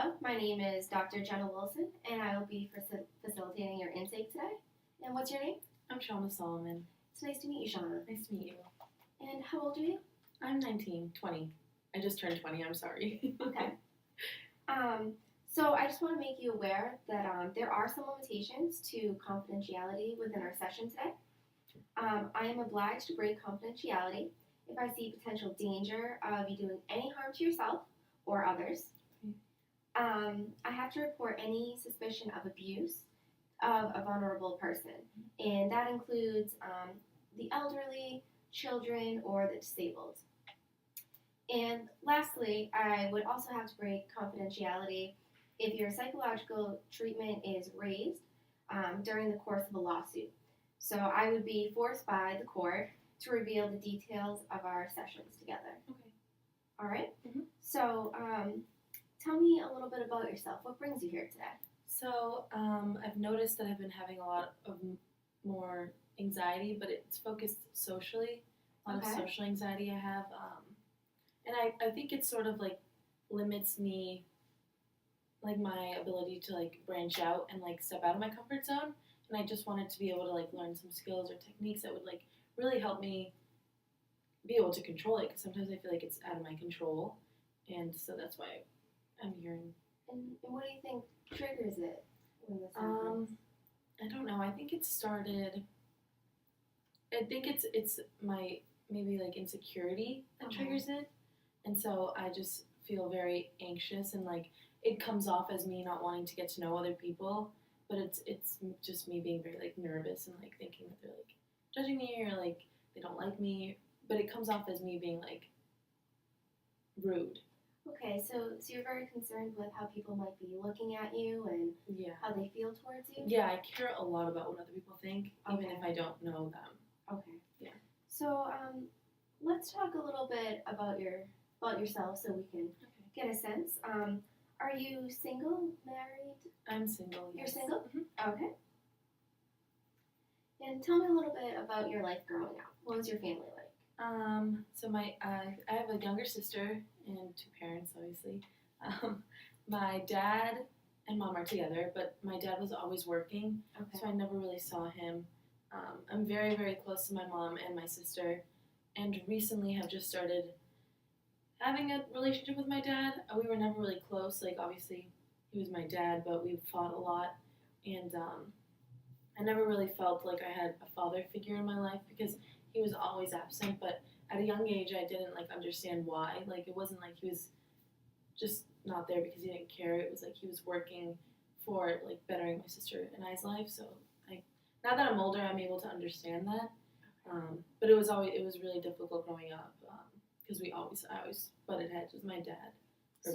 Hello, my name is Dr. Jenna Wilson, and I will be facilitating your intake today. And what's your name? I'm Shana Solomon. It's nice to meet you, Shana. Nice to meet you. And how old are you? I'm 19, 20. I just turned 20, I'm sorry. Okay. So I just want to make you aware that there are some limitations to confidentiality within our session today. I am obliged to break confidentiality if I see potential danger of you doing any harm to yourself or others. I have to report any suspicion of abuse of a vulnerable person, and that includes the elderly, children, or the disabled. And lastly, I would also have to break confidentiality if your psychological treatment is raised during the course of a lawsuit. So I would be forced by the court to reveal the details of our sessions together. Okay. All right? Mm-hmm. So tell me a little bit about yourself. What brings you here today? So I've noticed that I've been having a lot of more anxiety, but it's focused socially. A lot of social anxiety I have. And I think it sort of like limits me, like my ability to like branch out and like step out of my comfort zone. And I just wanted to be able to like learn some skills or techniques that would like really help me be able to control it. Because sometimes I feel like it's out of my control, and so that's why I'm here. And what do you think triggers it when this happens? I don't know. I think it started. I think it's my maybe like insecurity that triggers it. And so I just feel very anxious, and like it comes off as me not wanting to get to know other people, but it's just me being very like nervous and like thinking that they're like judging me or like they don't like me, but it comes off as me being like rude. Okay, so you're very concerned with how people might be looking at you and how they feel towards you? Yeah, I care a lot about what other people think, even if I don't know them. Okay. Yeah. So let's talk a little bit about yourself so we can get a sense. Are you single, married? I'm single. You're Yes. single? Mm-hmm. Okay. And tell me a little bit about your life growing up. What was your family like? So I have a younger sister and two parents, obviously. My dad and mom are together, but my dad was always working, so I never really saw him. I'm very, very close to my mom and my sister, and recently have just started having a relationship with my dad. We were never really close. Like, obviously, he was my dad, but we fought a lot, and I never really felt like I had a father figure in my life because he was always absent. But at a young age, I didn't like understand why. Like, it wasn't like he was just not there because he didn't care. It was like he was working for like bettering my sister and I's life. So now that I'm older, I'm able to understand that. But it was really difficult growing up because I always butted heads with my dad. So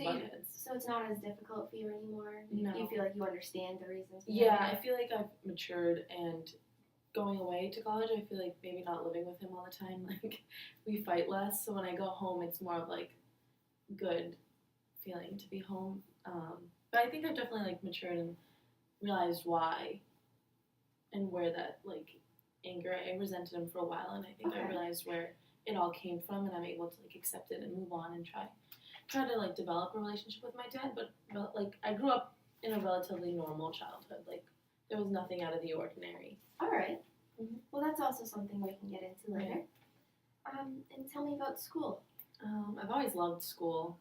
it's not as difficult for you anymore? No. You feel like you understand the reasons? Yeah, I feel like I've matured, and going away to college, I feel like maybe not living with him all the time, like we fight less. So when I go home, it's more of like good feeling to be home. But I think I've definitely like matured and realized why and where that like anger, I resented him for a while, and I think I realized where it all came from, and I'm able to like accept it and move on and try to like develop a relationship with my dad. But like I grew up in a relatively normal childhood. Like there was nothing out of the ordinary. All right. Mm-hmm. Well, that's also something we can get into later. And tell me about school. I've always loved school.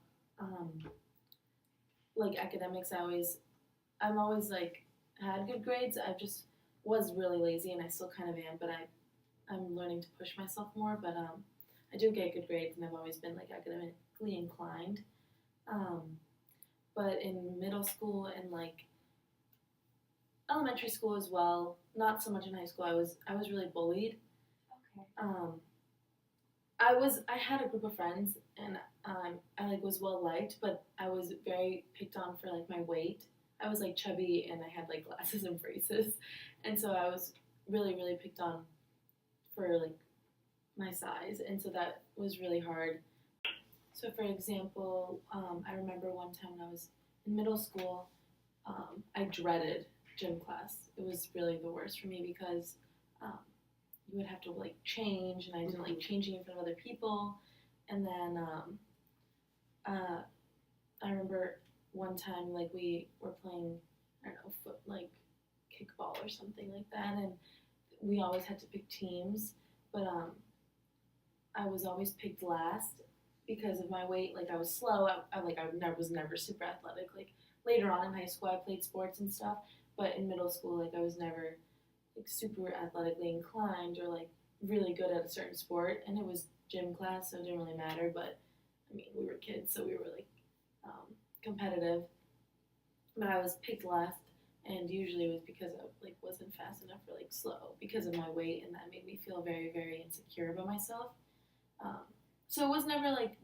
Like academics, I'm always like had good grades. I just was really lazy, and I still kind of am. But I'm learning to push myself more. But I do get good grades, and I've always been like academically inclined. But in middle school and like elementary school as well, not so much in high school. I was really bullied. Okay. I had a group of friends, and I like was well liked, but I was very picked on for like my weight. I was like chubby, and I had like glasses and braces, and so I was really, really picked on for like my size, and so that was really hard. So for example, I remember one time when I was in middle school, I dreaded gym class. It was really the worst for me because you would have to like change, and I didn't like changing in front of other people. And then I remember one time, like, we were playing, I don't know, kickball or something like that, and we always had to pick teams, but I was always picked last because of my weight. Like, I was slow. Was never super athletic. Like, later on in high school, I played sports and stuff, but in middle school, like, I was never like super athletically inclined or like really good at a certain sport. And it was gym class, so it didn't really matter. But I mean, we were kids, so we were like competitive. But I was picked last, and usually it was because I like wasn't fast enough or like slow because of my weight, and that made me feel very, very insecure about myself. Um, so it was never like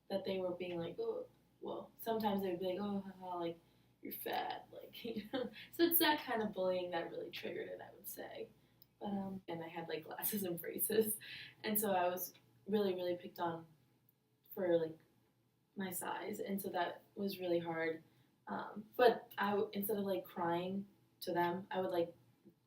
that they were being like, oh, well, sometimes they would be like, oh, haha, like you're fat, like you know. So it's that kind of bullying that really triggered it, I would say. But and I had like glasses and braces, and so I was really, really picked on for like my size, and so that was really hard. But instead of like crying to them, I would like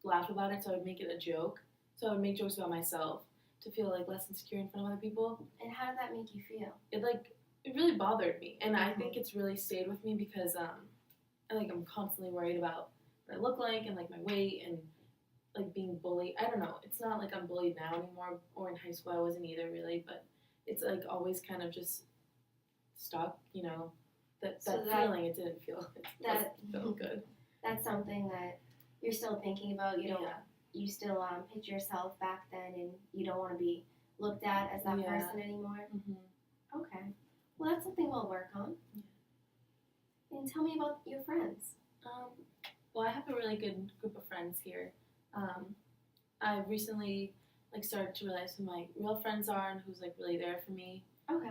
laugh about it. So I would make it a joke. So I would make jokes about myself to feel like less insecure in front of other people. And how did that make you feel? It really bothered me, and I think it's really stayed with me because I'm constantly worried about what I look like and like my weight and like being bullied. I don't know. It's not like I'm bullied now anymore, or in high school I wasn't either really, but it's like always kind of just stuck, you know. That feeling, it didn't feel good. That's something that you're still thinking about. You still picture yourself back then, and you don't want to be looked at as that person anymore. Mm-hmm. Okay, well that's something we'll work on. Yeah. And tell me about your friends. Well, I have a really good group of friends here. I recently like started to realize who my real friends are and who's like really there for me. Okay.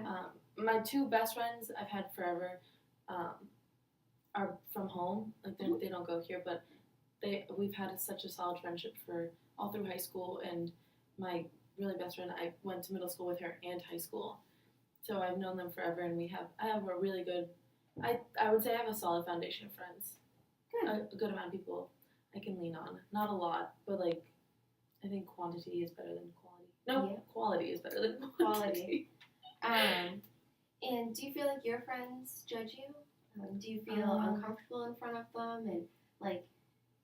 My two best friends I've had forever are from home. Like they don't go here, but we've had such a solid friendship for all through high school. And my really best friend, I went to middle school with her and high school, so I've known them forever. And I have a really good, I would say I have a solid foundation of friends. Good. A good amount of people I can lean on. Not a lot, but like I think quantity is better than quality. No, yeah. Quality is better than quantity. And do you feel like your friends judge you? Do you feel uncomfortable in front of them and like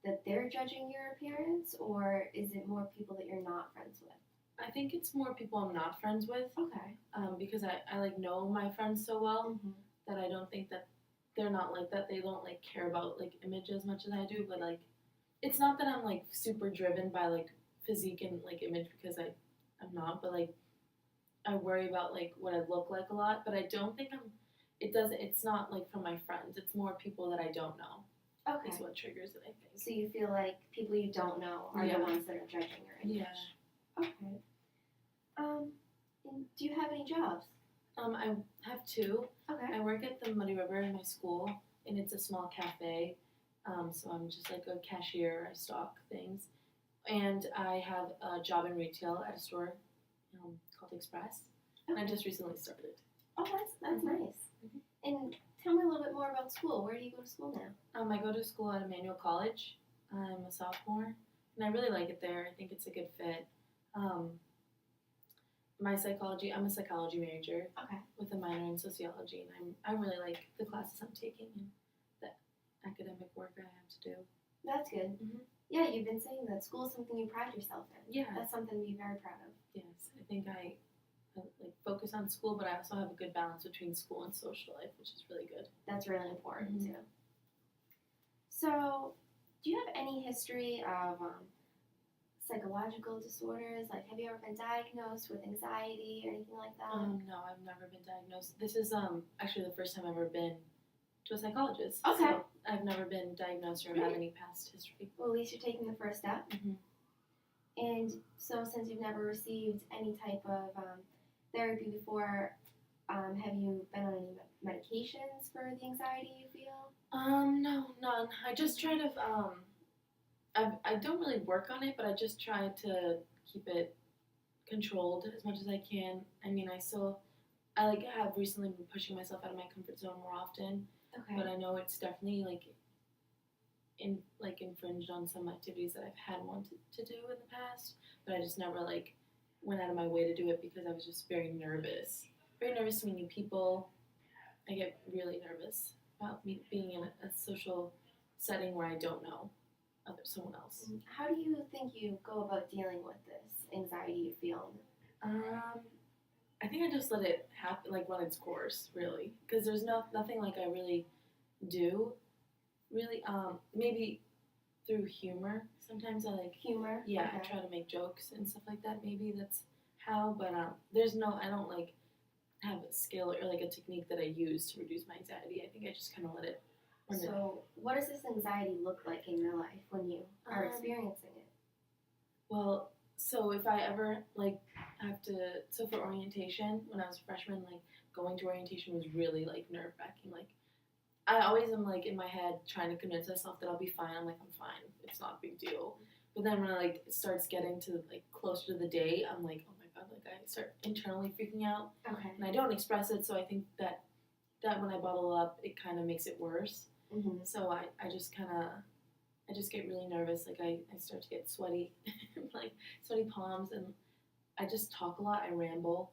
that they're judging your appearance, or is it more people that you're not friends with? I think it's more people I'm not friends with. Okay. Because I like know my friends so well that I don't think that they're not like that. They don't like care about like image as much as I do, but like it's not that I'm like super driven by like physique and like image, because I'm not, but like I worry about like what I look like a lot, but I don't think it's not like from my friends. It's more people that I don't know. Okay. Is what triggers it, I think. So you feel like people you don't know are the ones that are judging your image. Yeah. Okay. And do you have any jobs? I have two. Okay. I work at the Muddy River in my school, and it's a small cafe. So I'm just like a cashier. I stock things. And I have a job in retail at a store called Express. Okay. And I just recently started. Oh, that's nice. And tell me a little bit more about school. Where do you go to school now? I go to school at Emmanuel College. I'm a sophomore, and I really like it there. I think it's a good fit. I'm a psychology major with a minor in sociology, and I really like the classes I'm taking and the academic work I have to do. That's good. Yeah, you've been saying that school is something you pride yourself in. Yeah. That's something to be very proud of. Yes, I think I like focus on school, but I also have a good balance between school and social life, which is really good. That's really important too. So, do you have any history of psychological disorders? Like, have you ever been diagnosed with anxiety or anything like that? No, I've never been diagnosed. This is actually the first time I've ever been to a psychologist. Okay. So I've never been diagnosed or have any past history. Well, at least you're taking the first step. And so, since you've never received any type of therapy before, have you been on any medications for the anxiety you feel? No, none. I just try to, I don't really work on it, but I just try to keep it controlled as much as I can. I mean, I have recently been pushing myself out of my comfort zone more often. Okay. But I know it's definitely infringed on some activities that I've had wanted to do in the past, but I just never went out of my way to do it because I was just very nervous to meet new people. I get really nervous about me being in a social setting where I don't know someone else. How do you think you go about dealing with this anxiety you feel? I think I just let it happen, like run its course, really, because there's nothing like I really do, really. Maybe through humor. Sometimes I like Humor? yeah, Okay. I try to make jokes and stuff like that. Maybe that's how, but there's no, I don't like have a skill or like a technique that I use to reduce my anxiety. I think I just kind of let it run it. So, what does this anxiety look like in your life when you are experiencing it? Well, so if I ever like have to, so for orientation when I was a freshman, like going to orientation was really like nerve wracking. Like I always am like in my head trying to convince myself that I'll be fine. I'm like, I'm fine. It's not a big deal. But then when I like it starts getting to like closer to the day, I'm like, oh my god, like I start internally freaking out, Okay. and I don't express it. So I think that when I bottle up, it kind of makes it worse. Mm-hmm. So I just kind of I just get really nervous. Like I start to get sweaty, like sweaty palms, and I just talk a lot. I ramble,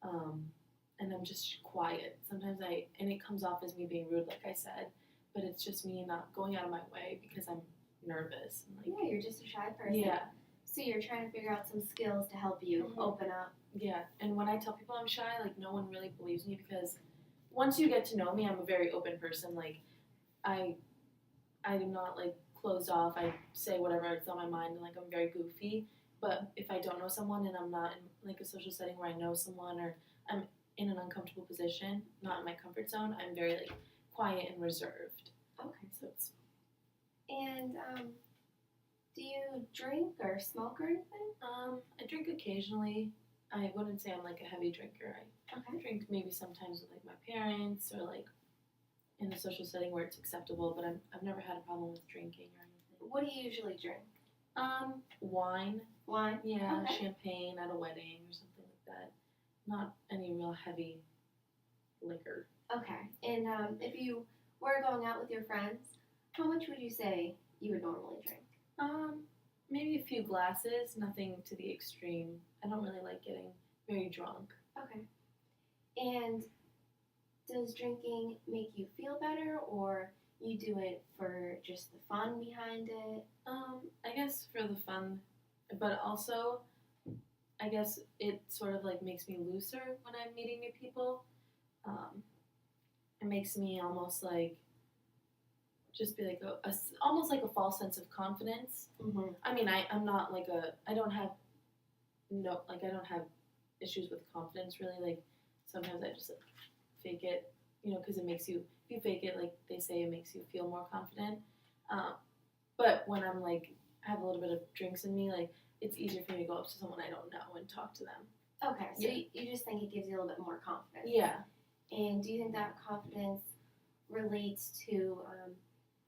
and I'm just quiet. Sometimes and it comes off as me being rude, like I said, but it's just me not going out of my way because I'm nervous. And like, Yeah, you're just a shy person. yeah, So you're trying to figure out some skills to help you open up. yeah. And when I tell people I'm shy, like no one really believes me because once you get to know me, I'm a very open person. Like I'm not like closed off. I say whatever is on my mind, and like I'm very goofy. But if I don't know someone and I'm not in like a social setting where I know someone or I'm in an uncomfortable position, not in my comfort zone, I'm very like quiet and reserved. Okay. So it's And do you drink or smoke or anything? I drink occasionally. I wouldn't say I'm like a heavy drinker. I Okay. drink maybe sometimes with like my parents or like in a social setting where it's acceptable, but I've never had a problem with drinking or anything. What do you usually drink? Wine. Wine? Yeah, Okay. champagne at a wedding or something like that. Not any real heavy liquor. Okay. And if you were going out with your friends, how much would you say you would normally drink? Maybe a few glasses, nothing to the extreme. I don't really like getting very drunk. Okay. And does drinking make you feel better, or you do it for just the fun behind it? I guess for the fun, but also, I guess it sort of like makes me looser when I'm meeting new people. It makes me almost like just be like almost like a false sense of confidence. Mm-hmm. I mean, I'm not like I don't have I don't have issues with confidence really. Like sometimes I just like, fake it, because it makes you, if you fake it, like they say, it makes you feel more confident. But when I'm like have a little bit of drinks in me, like it's easier for me to go up to someone I don't know and talk to them. Okay, so Yeah. you just think it gives you a little bit more confidence. Yeah. And do you think that confidence relates to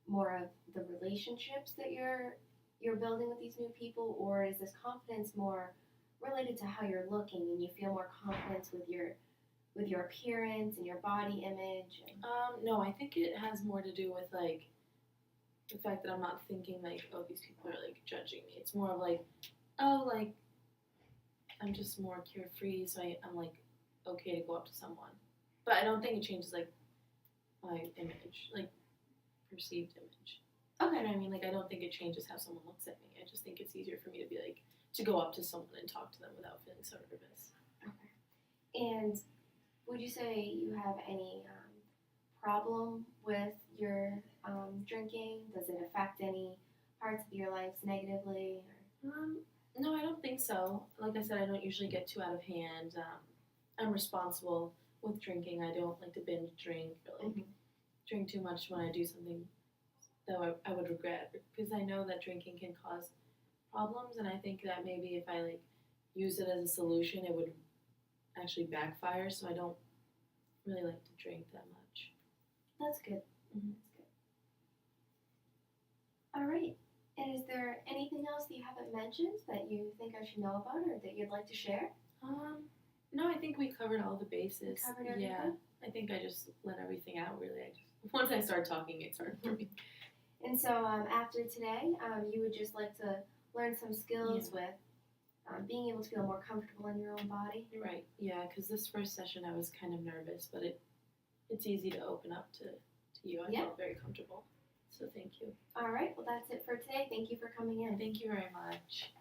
more of the relationships that you're building with these new people, or is this confidence more related to how you're looking and you feel more confidence with your appearance and your body image? No, I think it has more to do with like the fact that I'm not thinking like, oh, these people are like judging me. It's more of like, oh, like I'm just more carefree, so I'm like okay to go up to someone. But I don't think it changes like my image, like perceived image. Okay. You know what I mean? Like I don't think it changes how someone looks at me. I just think it's easier for me to be like to go up to someone and talk to them without feeling so nervous. Okay. And would you say you have any problem with your drinking? Does it affect any parts of your life negatively? No, I don't think so. Like I said, I don't usually get too out of hand. I'm responsible with drinking. I don't like to binge drink or like drink too much when I do something that I would regret, because I know that drinking can cause problems, and I think that maybe if I like use it as a solution, it would actually backfire. So I don't really like to drink that much. That's good. Mm-hmm. That's good. All right. And is there anything else that you haven't mentioned that you think I should know about or that you'd like to share? No, I think we covered all the bases. Covered everything? Yeah, I think I just let everything out. Really, once I start talking, it started for me. And so after today, you would just like to learn some skills with being able to feel more comfortable in your own body? Right. Yeah, because this first session I was kind of nervous, but it's easy to open up to to you. I Yeah. felt very comfortable. So thank you. All right. Well, that's it for today. Thank you for coming in. Thank you very much.